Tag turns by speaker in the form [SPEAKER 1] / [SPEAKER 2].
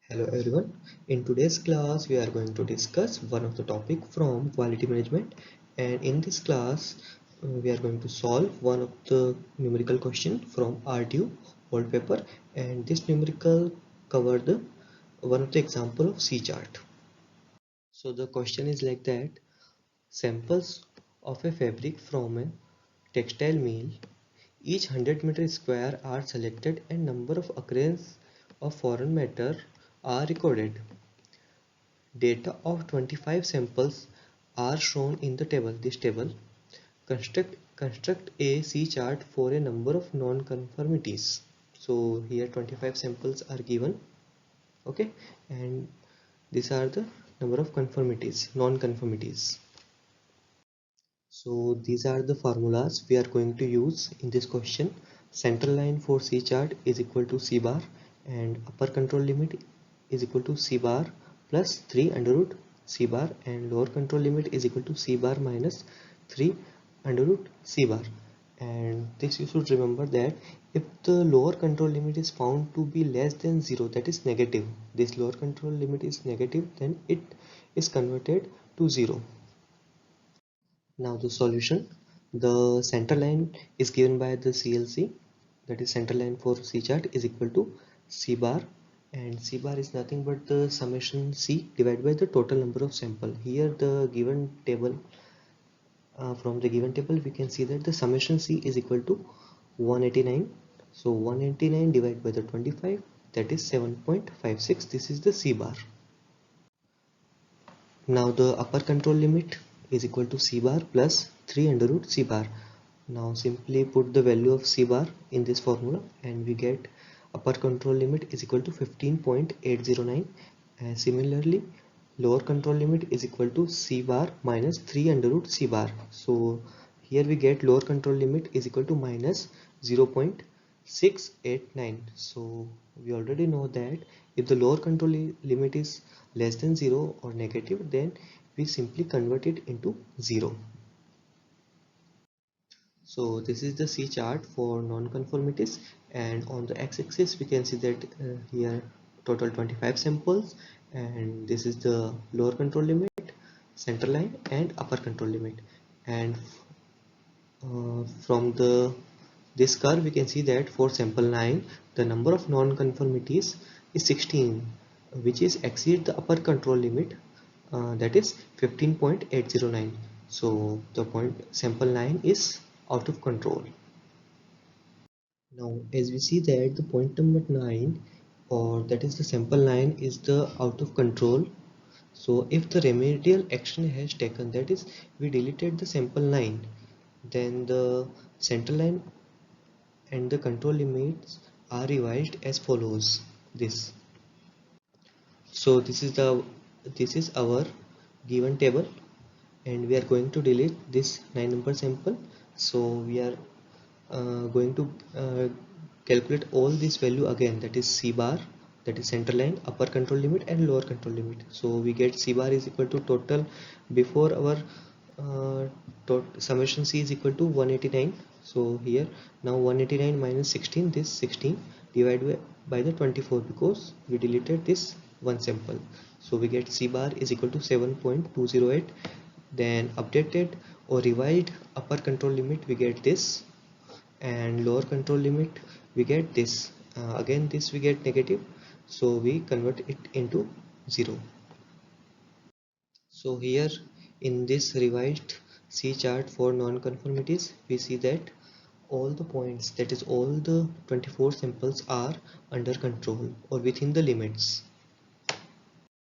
[SPEAKER 1] Hello everyone. In today's class we are going to discuss one of the topic from quality management, and in this class we are going to solve one of the numerical question from RDU old paper, and this numerical cover the one of the example of C chart. So the question is like that: samples of a fabric from a textile mill, each 100 meter square are selected and number of occurrence of foreign matter are recorded. Data of 25 samples are shown in the table. This table construct a C chart for a number of non-conformities. So here 25 samples are given, okay, and these are the number of conformities, non-conformities. So these are the formulas we are going to use in this question. Central line for C chart is equal to C bar, and upper control limit is equal to C bar plus 3 under root C bar, and lower control limit is equal to C bar minus 3 under root C bar. And this you should remember that if the lower control limit is found to be less than 0, that is negative, this lower control limit is negative, then it is converted to 0. Now the solution, the center line is given by the CLC, that is center line for C chart is equal to C bar, and C bar is nothing but the summation C divided by the total number of sample. Here the given table, from the given table we can see that the summation C is equal to 189. So 189 divided by the 25, that is 7.56. This is the C bar. Now the upper control limit is equal to C bar plus 3 under root C bar. Now simply put the value of C bar in this formula and we get upper control limit is equal to 15.809, and similarly lower control limit is equal to C bar minus 3 under root C bar. So here we get lower control limit is equal to minus 0.689. So we already know that if the lower control limit is less than 0 or negative, then we simply convert it into 0. So this is the C chart for non-conformities, and on the x-axis we can see that here total 25 samples, and this is the lower control limit, center line, and upper control limit. And from this curve we can see that for sample 9 the number of non-conformities is 16, which is exceed the upper control limit, that is 15.809. so the point sample 9 is out of control. Now as we see that the point number 9, or that is the sample 9, is the out of control. So if the remedial action has taken, that is we deleted the sample 9, then the center line and the control limits are revised as follows. This, so this is our given table, and we are going to delete this 9 number sample. So we are going to calculate all this value again, that is C bar, that is center line, upper control limit, and lower control limit. So we get C bar is equal to total before our summation C is equal to 189. So here now 189 minus 16, this 16 divided by the 24, because we deleted this one sample. So we get C bar is equal to 7.208. Then updated or revised upper control limit we get this, and lower control limit we get this, again this we get negative, so we convert it into 0. So here in this revised C chart for non-conformities we see that all the points, that is all the 24 samples, are under control or within the limits.